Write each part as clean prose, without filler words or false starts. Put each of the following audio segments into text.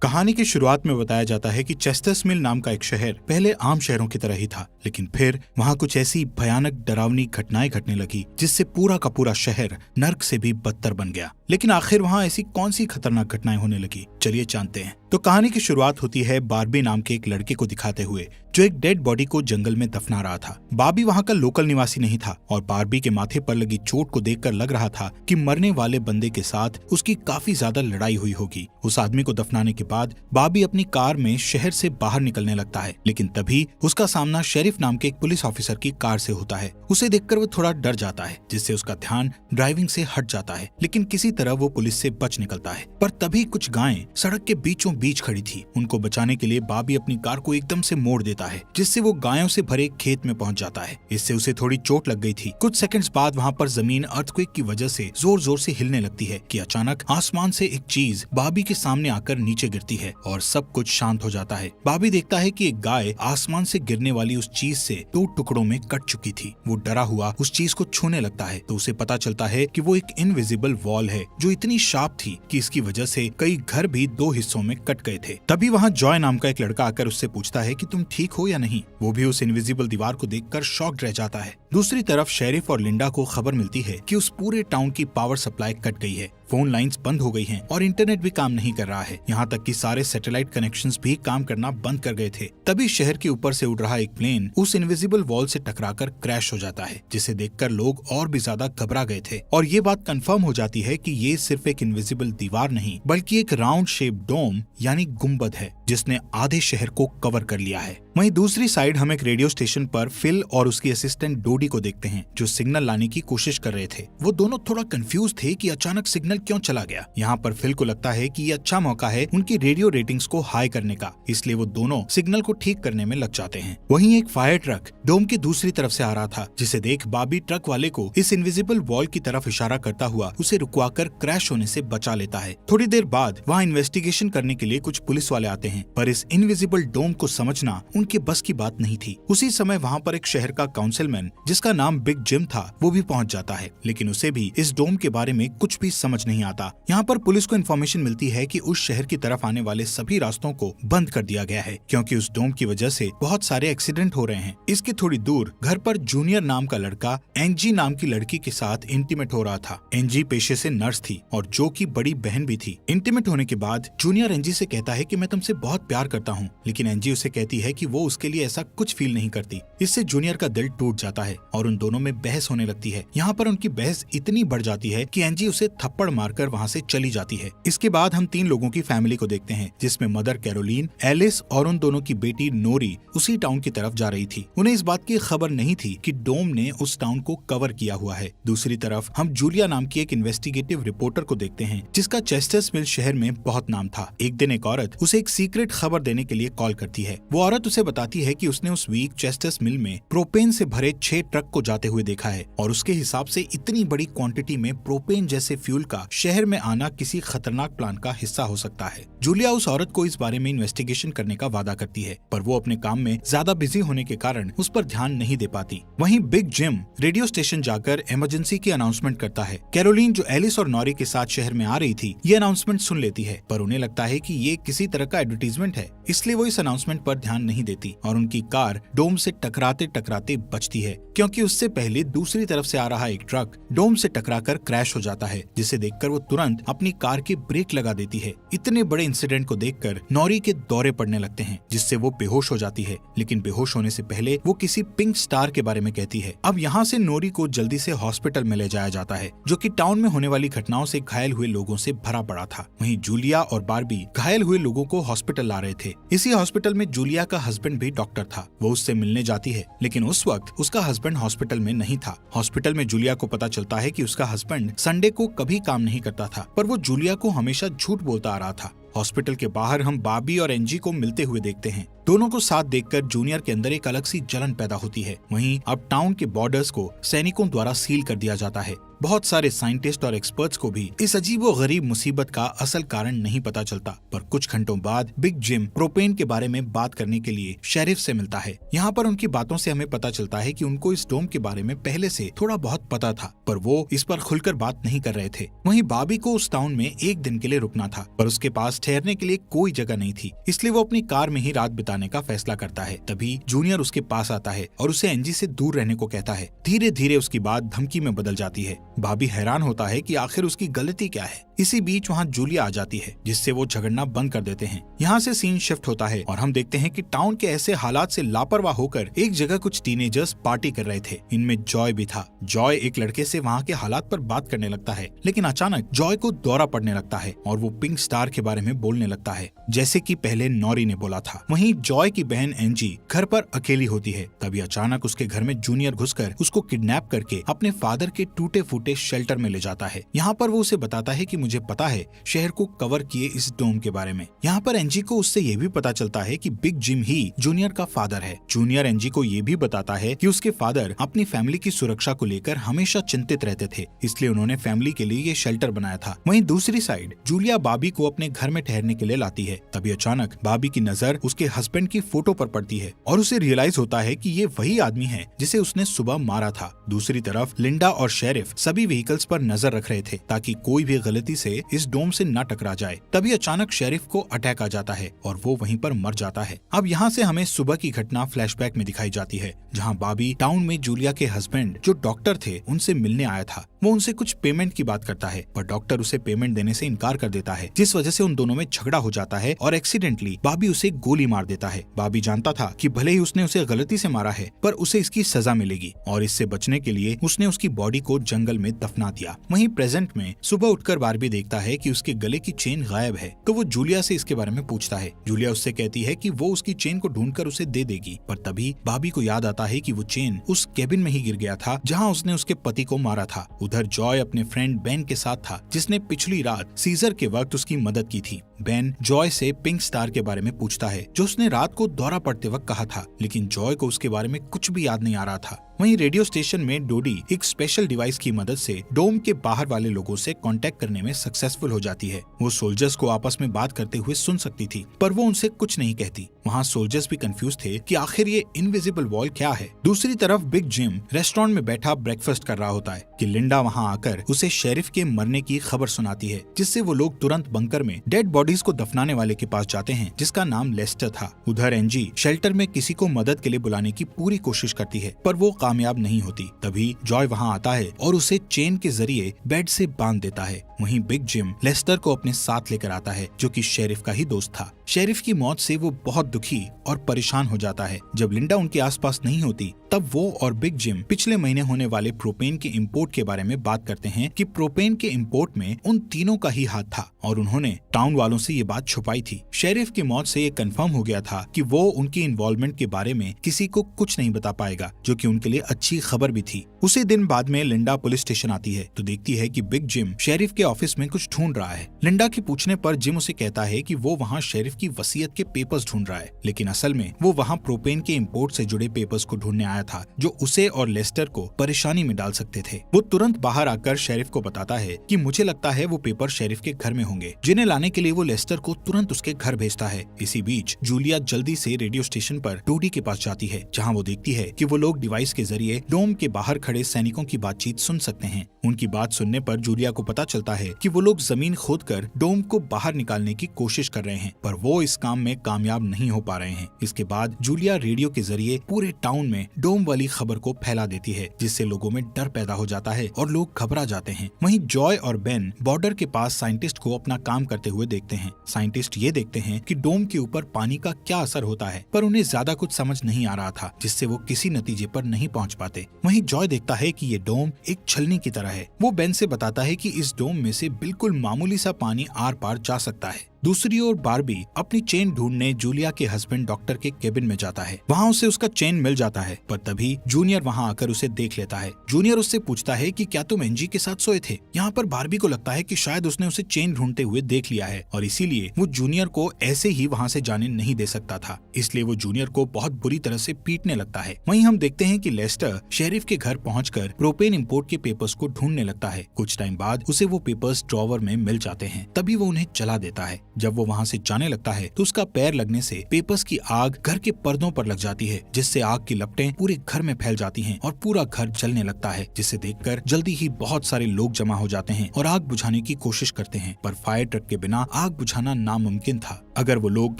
कहानी की शुरुआत में बताया जाता है कि चेस्टर्स मिल नाम का एक शहर पहले आम शहरों की तरह ही था, लेकिन फिर वहाँ कुछ ऐसी भयानक डरावनी घटनाएं घटने लगी जिससे पूरा का पूरा शहर नर्क से भी बदतर बन गया। लेकिन आखिर वहाँ ऐसी कौन सी खतरनाक घटनाएं होने लगी, चलिए जानते हैं। तो कहानी की शुरुआत होती है बार्बी नाम के एक लड़के को दिखाते हुए जो एक डेड बॉडी को जंगल में दफना रहा था। बार्बी वहाँ का लोकल निवासी नहीं था और बार्बी के माथे पर लगी चोट को देखकर लग रहा था कि मरने वाले बंदे के साथ उसकी काफी ज्यादा लड़ाई हुई होगी। उस आदमी को दफनाने के बाद बार्बी अपनी कार में शहर से बाहर निकलने लगता है, लेकिन तभी उसका सामना शेरिफ नाम के एक पुलिस ऑफिसर की कार से होता है। उसे देखकर वो थोड़ा डर जाता है, जिससे उसका ध्यान ड्राइविंग से हट जाता है, लेकिन किसी तरह वो पुलिस से बच निकलता है। पर तभी कुछ गायें सड़क के बीचों बीच खड़ी थी। उनको बचाने के लिए बार्बी अपनी कार को एकदम से मोड़ देता है, जिससे वो गायों से भरे खेत में पहुंच जाता है। इससे उसे थोड़ी चोट लग गई थी। कुछ सेकंड्स बाद वहाँ पर जमीन अर्थक्वेक की वजह से जोर जोर से हिलने लगती है कि अचानक आसमान से एक चीज बार्बी के सामने आकर नीचे गिरती है और सब कुछ शांत हो जाता है। बार्बी देखता है कि एक गाय आसमान से गिरने वाली उस चीज से 2 टुकड़ों में कट चुकी थी। वो डरा हुआ उस चीज को छूने लगता है तो उसे पता चलता है कि वो एक इनविजिबल वॉल है जो इतनी शार्प थी कि इसकी वजह से कई घर भी 2 हिस्सों में कट गए थे। तभी वहाँ जॉय नाम का एक लड़का आकर उससे पूछता है कि तुम ठीक हो या नहीं। वो भी उस इनविजिबल दीवार को देखकर शॉक्ड रह जाता है। दूसरी तरफ शेरिफ और लिंडा को खबर मिलती है कि उस पूरे टाउन की पावर सप्लाई कट गई है, फोन लाइंस बंद हो गई हैं और इंटरनेट भी काम नहीं कर रहा है। यहाँ तक कि सारे सैटेलाइट कनेक्शंस भी काम करना बंद कर गए थे। तभी शहर के ऊपर से उड़ रहा एक प्लेन उस इनविजिबल वॉल से टकराकर क्रैश हो जाता है, जिसे देखकर लोग और भी ज्यादा घबरा गए थे। और ये बात कंफर्म हो जाती है कि ये सिर्फ एक इनविजिबल दीवार नहीं बल्कि एक राउंड शेप डोम यानी गुम्बद है जिसने आधे शहर को कवर कर लिया है। वहीं दूसरी साइड हम एक रेडियो स्टेशन पर फिल और उसकी असिस्टेंट डोडी को देखते हैं जो सिग्नल लाने की कोशिश कर रहे थे। वो दोनों थोड़ा कंफ्यूज थे कि अचानक सिग्नल क्यों चला गया। यहाँ पर फिल को लगता है कि ये अच्छा मौका है उनकी रेडियो रेटिंग्स को हाई करने का, इसलिए वो दोनों सिग्नल को ठीक करने में लग जाते हैं। वहीं एक फायर ट्रक डोम की दूसरी तरफ से आ रहा था, जिसे देख बार्बी ट्रक वाले को इस इनविजिबल वॉल की तरफ इशारा करता हुआ उसे रुकवाकर क्रैश होने से बचा लेता है। थोड़ी देर बाद वहाँ इन्वेस्टिगेशन करने के लिए कुछ पुलिस वाले आते हैं, पर इस इनविजिबल डोम को समझना उनके बस की बात नहीं थी। उसी समय वहाँ पर एक शहर का काउंसिलमैन जिसका नाम बिग जिम था वो भी पहुँच जाता है, लेकिन उसे भी इस डोम के बारे में कुछ भी समझ नहीं आता। यहाँ पर पुलिस को इन्फॉर्मेशन मिलती है कि उस शहर की तरफ आने वाले सभी रास्तों को बंद कर दिया गया है क्योंकि उस डोम की वजह से बहुत सारे एक्सीडेंट हो रहे हैं। इसके थोड़ी दूर घर पर जूनियर नाम का लड़का एंजी नाम की लड़की के साथ इंटीमेट हो रहा था। एंजी पेशे से नर्स थी और जो की बड़ी बहन भी थी। इंटीमेट होने के बाद जूनियर एंजी से कहता है कि मैं तुमसे बहुत प्यार करता हूँ, लेकिन एंजी उसे कहती है कि वो उसके लिए ऐसा कुछ फील नहीं करती। इससे जूनियर का दिल टूट जाता है और उन दोनों में बहस होने लगती है। यहाँ पर उनकी बहस इतनी बढ़ जाती है कि एंजी उसे थप्पड़ मारकर वहाँ से चली जाती है। इसके बाद हम 3 लोगों की फैमिली को देखते हैं, जिसमें मदर कैरोलीन, एलिस और उन दोनों की बेटी नोरी उसी टाउन की तरफ जा रही थी। उन्हें इस बात की खबर नहीं थी कि डोम ने उस टाउन को कवर किया हुआ है। दूसरी तरफ हम जूलिया नाम की एक इन्वेस्टिगेटिव रिपोर्टर को देखते हैं जिसका चेस्टर्स मिल शहर में बहुत नाम था। एक दिन एक औरत उसे एक सीक्रेट खबर देने के लिए कॉल करती है। वो औरत उसे बताती है कि उसने उस वीक चेस्टर्स मिल में प्रोपेन से भरे 6 ट्रक को जाते हुए देखा है और उसके हिसाब से इतनी बड़ी क्वांटिटी में प्रोपेन जैसे फ्यूल का शहर में आना किसी खतरनाक प्लान का हिस्सा हो सकता है। जूलिया उस औरत को इस बारे में इन्वेस्टिगेशन करने का वादा करती है, पर वो अपने काम में ज्यादा बिजी होने के कारण उस पर ध्यान नहीं दे पाती। वहीं बिग जिम रेडियो स्टेशन जाकर इमरजेंसी की अनाउंसमेंट करता है। कैरोलीन जो एलिस और नॉरी के साथ शहर में आ रही थी ये अनाउंसमेंट सुन लेती है, पर उन्हें लगता है कि ये किसी तरह का एडवर्टीजमेंट है, इसलिए वो इस अनाउंसमेंट पर ध्यान नहीं देती और उनकी कार डोम से टकराते टकराते बचती है क्योंकि उससे पहले दूसरी तरफ से आ रहा एक ट्रक डोम से टकराकर क्रैश हो जाता है, जिसे देखकर वो तुरंत अपनी कार की ब्रेक लगा देती है। इतने बड़े इंसिडेंट को देखकर नॉरी के दौरे पड़ने लगते हैं, जिससे वो बेहोश हो जाती है, लेकिन बेहोश होने से पहले वो किसी पिंक स्टार के बारे में कहती है। अब यहाँ से नॉरी को जल्दी से हॉस्पिटल में ले जाया जाता है, जो कि टाउन में होने वाली घटनाओं से घायल हुए लोगों से भरा पड़ा था। वहीं जूलिया और बार्बी घायल हुए लोगों को हॉस्पिटल ला रहे थे। इसी हॉस्पिटल में जूलिया का हस्बैंड भी डॉक्टर था। वो उससे मिलने जाती है, लेकिन उस वक्त उसका हस्बैंड हॉस्पिटल में नहीं था। हॉस्पिटल में जूलिया को पता चलता है कि उसका हस्बैंड संडे को कभी काम नहीं करता था, पर वो जूलिया को हमेशा झूठ बोलता आ रहा था। हॉस्पिटल के बाहर हम बार्बी और एंजी को मिलते हुए देखते हैं। दोनों को साथ देखकर जूनियर के अंदर एक अलग सी जलन पैदा होती है। वहीं अब टाउन के बॉर्डर्स को सैनिकों द्वारा सील कर दिया जाता है। बहुत सारे साइंटिस्ट और एक्सपर्ट्स को भी इस अजीबोगरीब मुसीबत का असल कारण नहीं पता चलता। पर कुछ घंटों बाद बिग जिम प्रोपेन के बारे में बात करने के लिए शेरिफ से मिलता है। यहाँ पर उनकी बातों से हमें पता चलता है कि उनको इस डोम के बारे में पहले से थोड़ा बहुत पता था, पर वो इस पर खुलकर बात नहीं कर रहे थे। वहीं बॉबी को उस टाउन में एक दिन के लिए रुकना था, पर उसके पास ठहरने के लिए कोई जगह नहीं थी, इसलिए वो अपनी कार में ही रात बिताने का फैसला करता है। तभी जूनियर उसके पास आता है और उसे एंजी से दूर रहने को कहता है। धीरे धीरे उसकी बात धमकी में बदल जाती है। बॉबी हैरान होता है कि आखिर उसकी गलती क्या है। इसी बीच वहाँ जूलिया आ जाती है, जिससे वो झगड़ना बंद कर देते हैं। यहाँ से सीन शिफ्ट होता है और हम देखते हैं कि टाउन के ऐसे हालात से लापरवाह होकर एक जगह कुछ टीनेजर्स पार्टी कर रहे थे। इनमें जॉय भी था। जॉय एक लड़के से वहाँ के हालात पर बात करने लगता है, लेकिन अचानक जॉय को दौरा पड़ने लगता है और वो पिंक स्टार के बारे में बोलने लगता है, जैसे कि पहले नॉरी ने बोला था। वहीं जॉय की बहन एंजी घर पर अकेली होती है। तभी अचानक उसके घर में जूनियर घुसकर उसको किडनैप करके अपने फादर के टूटे फूटे शेल्टर में ले जाता है। यहाँ पर वो उसे बताता है कि मुझे पता है शहर को कवर किए इस डोम के बारे में। यहाँ पर एंजी को उससे ये भी पता चलता है कि बिग जिम ही जूनियर का फादर है। जूनियर एंजी को ये भी बताता है कि उसके फादर अपनी फैमिली की सुरक्षा को लेकर हमेशा चिंतित रहते थे, इसलिए उन्होंने फैमिली के लिए ये शेल्टर बनाया था। वहीं दूसरी साइड जूलिया बॉबी को अपने घर में ठहरने के लिए लाती है। तभी अचानक बॉबी की नजर उसके हस्बैंड की फोटो पर पड़ती है और उसे रियलाइज होता है कि ये वही आदमी है जिसे उसने सुबह मारा था। दूसरी तरफ लिंडा और शेरिफ सभी व्हीकल्स पर नजर रख रहे थे ताकि कोई भी गलती से इस डोम से न टकरा जाए। तभी अचानक शेरिफ को अटैक आ जाता है और वो वहीं पर मर जाता है। अब यहाँ से हमें सुबह की घटना फ्लैशबैक में दिखाई जाती है, जहाँ बॉबी टाउन में जूलिया के हस्बैंड जो डॉक्टर थे उनसे मिलने आया था। वो उनसे कुछ पेमेंट की बात करता है, पर डॉक्टर उसे पेमेंट देने से इनकार कर देता है, जिस वजह से उन दोनों में झगड़ा हो जाता है और एक्सीडेंटली बॉबी उसे गोली मार देता है। बॉबी जानता था कि भले ही उसने उसे गलती से मारा है, पर उसे इसकी सजा मिलेगी और इससे बचने के लिए उसने उसकी बॉडी को जंगल में दफना दिया। वहीं प्रेजेंट में सुबह उठकर बार्बी देखता है कि उसके गले की चेन गायब है, तो वो जूलिया से इसके बारे में पूछता है। जूलिया उससे कहती है कि वो उसकी चेन को ढूंढकर उसे दे देगी, पर तभी बॉबी को याद आता है कि वो चेन उस केबिन में ही गिर गया था जहाँ उसने उसके पति को मारा था। उधर जॉय अपने फ्रेंड बेन के साथ था, जिसने पिछली रात सीजर के वक्त उसकी मदद की थी। बेन जॉय से पिंक स्टार के बारे में पूछता है, जो उसने रात को दौरा पड़ते वक्त कहा था, लेकिन जॉय को उसके बारे में कुछ भी याद नहीं आ रहा था। वहीं रेडियो स्टेशन में डोडी एक स्पेशल डिवाइस की मदद से डोम के बाहर वाले लोगों से कांटेक्ट करने में सक्सेसफुल हो जाती है। वो सोल्जर्स को आपस में बात करते हुए सुन सकती थी, पर वो उनसे कुछ नहीं कहती। वहाँ सोल्जर्स भी कंफ्यूज थे कि आखिर ये इनविजिबल वॉल क्या है। दूसरी तरफ बिग जिम रेस्टोरेंट में बैठा ब्रेकफास्ट कर रहा होता है कि लिंडा वहाँ आकर उसे शेरिफ के मरने की खबर सुनाती है, जिससे वो लोग तुरंत बंकर में डेड बॉडीज को दफनाने वाले के पास जाते हैं, जिसका नाम लेस्टर था। उधर एंजी शेल्टर में किसी को मदद के लिए बुलाने की पूरी कोशिश करती है, पर वो कामयाब नहीं होती। तभी जॉय वहाँ आता है और उसे चेन के जरिए बेड से बांध देता है। वहीं बिग जिम लेस्टर को अपने साथ लेकर आता है, जो कि शेरिफ का ही दोस्त था। शेरिफ की मौत से वो बहुत दुखी और परेशान हो जाता है। जब लिंडा उनके आसपास नहीं होती, तब वो और बिग जिम पिछले महीने होने वाले प्रोपेन के इंपोर्ट के बारे में बात करते हैं कि प्रोपेन के इंपोर्ट में उन तीनों का ही हाथ था और उन्होंने टाउन वालों से ये बात छुपाई थी। शेरिफ की मौत से ये कंफर्म हो गया था कि वो उनकी इन्वॉल्वमेंट के बारे में किसी को कुछ नहीं बता पाएगा, जो कि उनके लिए अच्छी खबर भी थी। उसी दिन बाद में लिंडा पुलिस स्टेशन आती है तो देखती है कि बिग जिम शेरिफ के ऑफिस में कुछ ढूंढ रहा है। लिंडा के पूछने पर जिम उसे कहता है कि वो वहाँ शेरिफ की वसीयत के पेपर्स ढूंढ रहा है, लेकिन असल में वो वहाँ प्रोपेन के इंपोर्ट से जुड़े पेपर्स को ढूंढने आया था, जो उसे और लेस्टर को परेशानी में डाल सकते थे। वो तुरंत बाहर आकर शेरिफ को बताता है कि मुझे लगता है वो पेपर शेरिफ के घर में होंगे, जिन्हें लाने के लिए वो लेस्टर को तुरंत उसके घर भेजता है। इसी बीच जूलिया जल्दी से रेडियो स्टेशन पर डोडी के पास जाती है, जहाँ वो देखती है कि वो लोग डिवाइस के जरिए डोम के बाहर खड़े सैनिकों की बातचीत सुन सकते हैं। उनकी बात सुनने पर जूलिया को पता चलता है कि वो लोग जमीन खोदकर डोम को बाहर निकालने की कोशिश कर रहे हैं, पर वो इस काम में कामयाब नहीं हो पा रहे हैं। इसके बाद जूलिया रेडियो के जरिए पूरे टाउन में डोम वाली खबर को फैला देती है, जिससे लोगों में डर पैदा हो जाता है और लोग घबरा जाते हैं। वहीं जॉय और बेन बॉर्डर के पास साइंटिस्ट को अपना काम करते हुए देखते हैं। साइंटिस्ट ये देखते हैं कि डोम के ऊपर पानी का क्या असर होता है, पर उन्हें ज्यादा कुछ समझ नहीं आ रहा था, जिससे वो किसी नतीजे पर नहीं पहुंच पाते। वहीं जॉय देखता है कि ये डोम एक छलनी की तरह है। वो बेन से बताता है कि इस डोम में से बिल्कुल मामूली सा पानी आर पार जा सकता है। दूसरी ओर बार्बी अपनी चेन ढूंढने जूलिया के हस्बैंड डॉक्टर के केबिन में जाता है। वहाँ उसे उसका चेन मिल जाता है, पर तभी जूनियर वहाँ आकर उसे देख लेता है। जूनियर उससे पूछता है कि क्या तुम एंजी के साथ सोए थे। यहाँ पर बार्बी को लगता है कि शायद उसने उसे चेन ढूंढते हुए देख लिया है और इसीलिए वो जूनियर को ऐसे ही वहाँ से जाने नहीं दे सकता था, इसलिए वो जूनियर को बहुत बुरी तरह से पीटने लगता है। वहीं हम देखते हैं कि लेस्टर शेरिफ के घर पहुंचकर प्रोपेन इंपोर्ट के पेपर्स को ढूंढने लगता है। कुछ टाइम बाद उसे वो पेपर्स ड्रॉवर में मिल जाते हैं, तभी वो उन्हें जला देता है। जब वो वहाँ से जाने लगता है तो उसका पैर लगने से पेपर्स की आग घर के पर्दों पर लग जाती है, जिससे आग की लपटें पूरे घर में फैल जाती हैं और पूरा घर जलने लगता है, जिसे देखकर जल्दी ही बहुत सारे लोग जमा हो जाते हैं और आग बुझाने की कोशिश करते हैं, पर फायर ट्रक के बिना आग बुझाना नामुमकिन था। अगर वो लोग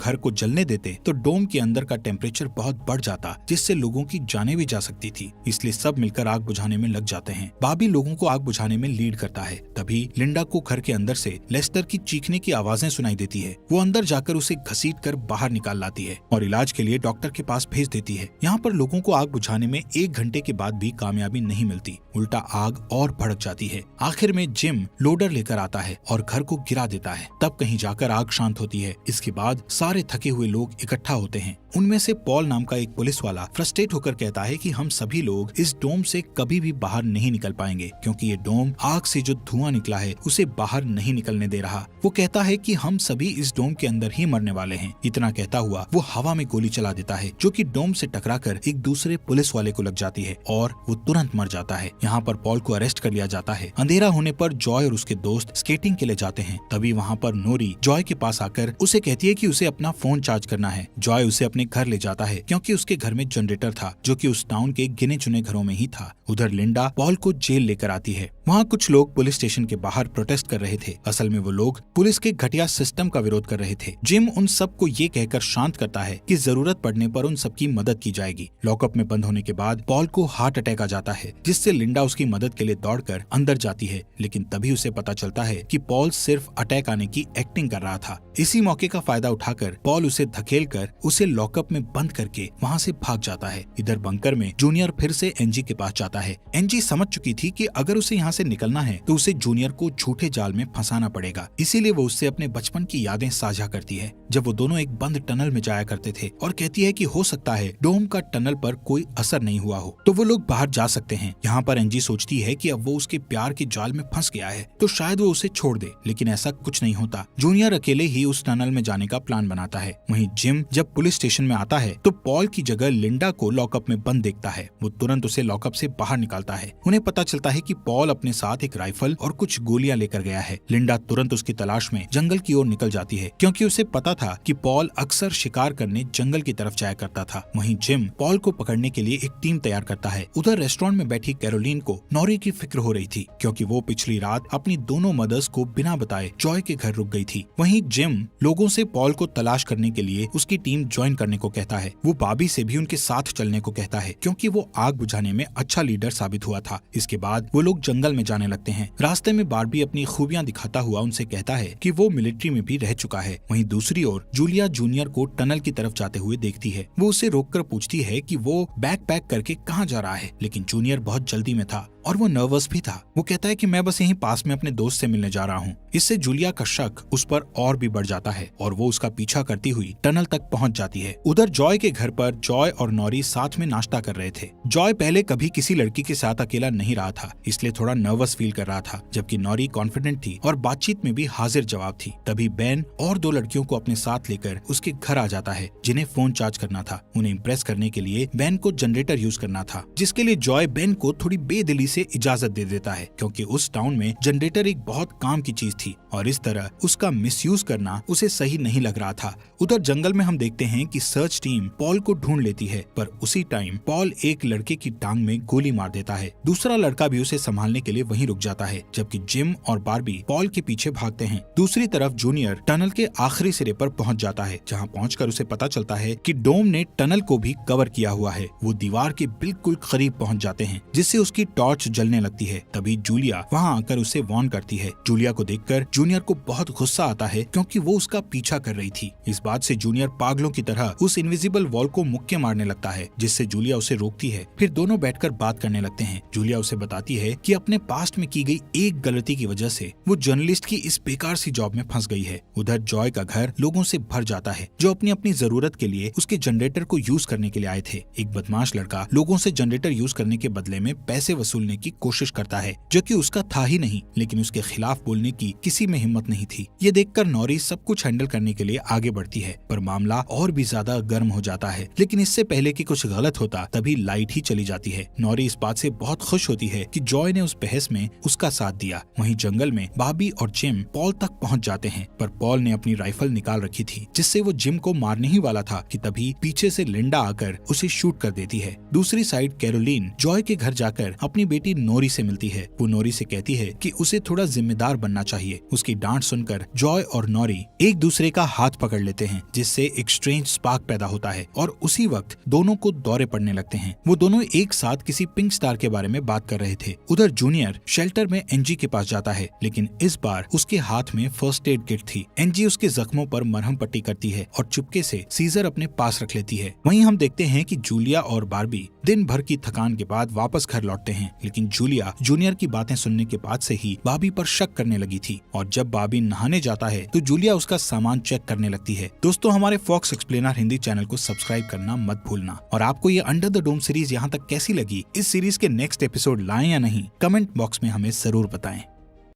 घर को जलने देते तो डोम के अंदर का टेम्परेचर बहुत बढ़ जाता, जिससे लोगों की जानें भी जा सकती थी। इसलिए सब मिलकर आग बुझाने में लग जाते हैं। बॉबी लोगों को आग बुझाने में लीड करता है। तभी लिंडा को घर के अंदर से लेस्टर की चीखने की आवाजें सुनाई देती है। वो अंदर जाकर उसे घसीटकर बाहर निकाल लाती है और इलाज के लिए डॉक्टर के पास भेज देती है। यहाँ पर लोगों को आग बुझाने में 1 घंटे के बाद भी कामयाबी नहीं मिलती, उल्टा आग और भड़क जाती है। आखिर में जिम लोडर लेकर आता है और घर को गिरा देता है। तब कहीं जाकर आग शांत होती है। इसके बाद सारे थके हुए लोग इकट्ठा होते हैं। उनमें से पॉल नाम का एक पुलिस वाला फ्रस्ट्रेट होकर कहता है कि हम सभी लोग इस डोम से कभी भी बाहर नहीं निकल पाएंगे, क्योंकि ये डोम आग से जो धुआं निकला है उसे बाहर नहीं निकलने दे रहा। वो कहता है कि हम सभी इस डोम के अंदर ही मरने वाले हैं। इतना कहता हुआ वो हवा में गोली चला देता है, जो कि डोम से टकराकर एक दूसरे पुलिस वाले को लग जाती है और वो तुरंत मर जाता है। यहाँ पर पॉल को अरेस्ट कर लिया जाता है। अंधेरा होने पर जॉय और उसके दोस्त स्केटिंग के लिए जाते हैं। तभी वहाँ पर नोरी जॉय के पास आकर उसे कहती है कि उसे अपना फोन चार्ज करना है। जॉय उसे अपने घर ले जाता है, क्योंकि उसके घर में जनरेटर था, जो कि उस टाउन के गिने चुने घरों में ही था। उधर लिंडा पॉल को जेल लेकर आती है। वहाँ कुछ लोग पुलिस स्टेशन के बाहर प्रोटेस्ट कर रहे थे। असल में वो लोग पुलिस के घटिया सिस्टम का विरोध कर रहे थे। जिम उन सबको ये कहकर शांत करता है कि जरूरत पड़ने पर उन सबकी मदद की जाएगी। लॉकअप में बंद होने के बाद पॉल को हार्ट अटैक आ जाता है, जिससे लिंडा उसकी मदद के लिए दौड़कर अंदर जाती है, लेकिन तभी उसे पता चलता है कि पॉल सिर्फ अटैक आने की एक्टिंग कर रहा था। इसी मौके का फायदा उठाकर पॉल उसे धकेलकर उसे लॉकअप में बंद करके वहाँ से भाग जाता है। इधर बंकर में जूनियर फिर से एनजी के पास जाता है। एनजी समझ चुकी थी कि अगर उसे यहाँ से निकलना है तो उसे जूनियर को झूठे जाल में फंसाना पड़ेगा, इसीलिए वो उससे अपने बचपन की यादें साझा करती है, जब वो दोनों एक बंद टनल में जाया करते थे, और कहती है कि हो सकता है डोम का टनल पर कोई असर नहीं हुआ हो, तो वो लोग बाहर जा सकते हैं। यहाँ पर एनजी सोचती है कि अब वो उसके प्यार के जाल में फंस गया है तो शायद वो उसे छोड़ दे, लेकिन ऐसा कुछ नहीं होता। जूनियर अकेले ही उस टनल में जाने का प्लान बनाता है। वहीं जिम जब पुलिस स्टेशन में आता है तो पॉल की जगह लिंडा को लॉकअप में बंद देखता है। वो तुरंत उसे लॉकअप से बाहर निकालता है। उन्हें पता चलता है कि पॉल अपने साथ एक राइफल और कुछ गोलियां लेकर गया है। लिंडा तुरंत उसकी तलाश में जंगल की ओर निकल जाती है, क्योंकि उसे पता था कि पॉल अक्सर शिकार करने जंगल की तरफ जाया करता था। वहीं जिम पॉल को पकड़ने के लिए एक टीम तैयार करता है। उधर रेस्टोरेंट में बैठी कैरोलीन को नॉरी की फिक्र हो रही थी, क्योंकि वो पिछली रात अपनी दोनों मदर्स को बिना बताए जॉय के घर रुक गई थी। वहीं जिम लोगों से पॉल को तलाश करने के लिए उसकी टीम ज्वाइन करने को कहता है। वो बॉबी से भी उनके साथ चलने को कहता है, क्योंकि वो आग बुझाने में अच्छा लीडर साबित हुआ था। इसके बाद वो लोग जंगल में जाने लगते हैं। रास्ते में बार्बी अपनी खूबियां दिखाता हुआ उनसे कहता है कि वो मिलिट्री में भी रह चुका है। वहीं दूसरी ओर जूलिया जूनियर को टनल की तरफ जाते हुए देखती है। वो उसे रोककर पूछती है कि वो बैग पैक करके कहाँ जा रहा है, लेकिन जूनियर बहुत जल्दी में था और वो नर्वस भी था। वो कहता है कि मैं बस यहीं पास में अपने दोस्त से मिलने जा रहा हूँ। इससे जूलिया का शक उस पर और भी बढ़ जाता है और वो उसका पीछा करती हुई टनल तक पहुँच जाती है। उधर जॉय के घर पर जॉय और नॉरी साथ में नाश्ता कर रहे थे। जॉय पहले कभी किसी लड़की के साथ अकेला नहीं रहा था, इसलिए थोड़ा नर्वस फील कर रहा था, जबकि नॉरी कॉन्फिडेंट थी और बातचीत में भी हाजिर जवाब थी। तभी बेन और 2 लड़कियों को अपने साथ लेकर उसके घर आ जाता है, जिन्हें फोन चार्ज करना था। उन्हें इम्प्रेस करने के लिए बेन को जनरेटर यूज करना था, जिसके लिए जॉय बेन को थोड़ी बेदिली से इजाजत दे देता है, क्योंकि उस टाउन में जनरेटर एक बहुत काम की चीज थी और इस तरह उसका मिसयूज करना उसे सही नहीं लग रहा था। उधर जंगल में हम देखते हैं कि सर्च टीम पॉल को ढूंढ लेती है, पर उसी टाइम पॉल एक लड़के की टांग में गोली मार देता है। दूसरा लड़का भी उसे संभालने के लिए वहीं रुक जाता है, जबकि जिम और बार्बी पॉल के पीछे भागते हैं। दूसरी तरफ जूनियर टनल के आखिरी सिरे पर पहुंच जाता है, जहां पहुंचकर उसे पता चलता है कि डोम ने टनल को भी कवर किया हुआ है। वो दीवार के बिल्कुल करीब पहुंच जाते हैं, जिससे उसकी टॉर्च जलने लगती है। तभी जूलिया वहां आकर उसे वार्न करती है। जूलिया को देखकर जूनियर को बहुत गुस्सा आता है, क्योंकि वो उसका पीछा कर रही थी। इस बात से जूनियर पागलों की तरह उस इनविजिबल वॉल को मुक्के मारने लगता है, जिससे जूलिया उसे रोकती है। फिर दोनों बैठकर बात करने लगते हैं। जूलिया उसे बताती है कि अपने पास्ट में की गई एक गलती की वजह से वो जर्नलिस्ट की इस बेकार सी जॉब में फंस गई है। उधर जॉय का घर लोगों से भर जाता है, जो अपनी अपनी जरूरत के लिए उसके जनरेटर को यूज करने के लिए आए थे। एक बदमाश लड़का लोगों से जनरेटर यूज करने के बदले में पैसे वसूलने करने की कोशिश करता है, जो कि उसका था ही नहीं, लेकिन उसके खिलाफ बोलने की किसी में हिम्मत नहीं थी। ये देखकर नॉरी सब कुछ हैंडल करने के लिए आगे बढ़ती है, पर मामला और भी ज्यादा गर्म हो जाता है। लेकिन इससे पहले कि कुछ गलत होता तभी लाइट ही चली जाती है। नॉरी इस बात से बहुत खुश होती है कि जॉय ने उस बहस में उसका साथ दिया। वहीं जंगल में बॉबी और जिम पॉल तक पहुंच जाते हैं, पर पॉल ने अपनी राइफल निकाल रखी थी, जिससे वो जिम को मारने ही वाला था कि तभी पीछे से लिंडा आकर उसे शूट कर देती है। दूसरी साइड कैरोलीन जॉय के घर जाकर अपनी बेटी नोरी से मिलती है। वो नोरी से कहती है कि उसे थोड़ा जिम्मेदार बनना चाहिए। उसकी डांट सुनकर जॉय और नोरी एक दूसरे का हाथ पकड़ लेते हैं, जिससे एक स्ट्रेंज स्पार्क पैदा होता है और उसी वक्त दोनों को दौरे पड़ने लगते हैं। वो दोनों एक साथ किसी पिंक स्टार के बारे में बात कर रहे थे। उधर जूनियर शेल्टर में एनजी के पास जाता है, लेकिन इस बार उसके हाथ में फर्स्ट एड किट थी। एनजी उसके जख्मों पर मरहम पट्टी करती है और चुपके से सीजर अपने पास रख लेती है। वहीं हम देखते हैं कि जूलिया और बार्बी दिन भर की थकान के बाद वापस घर लौटते हैं, लेकिन जूलिया जूनियर की बातें सुनने के बाद से ही बार्बी पर शक करने लगी थी और जब बार्बी नहाने जाता है तो जूलिया उसका सामान चेक करने लगती है। दोस्तों, हमारे फॉक्स एक्सप्लेनर हिंदी चैनल को सब्सक्राइब करना मत भूलना। और आपको ये अंडर द डोम सीरीज यहाँ तक कैसी लगी, इस सीरीज के नेक्स्ट एपिसोड लाएं या नहीं, कमेंट बॉक्स में हमें जरूर बताएं।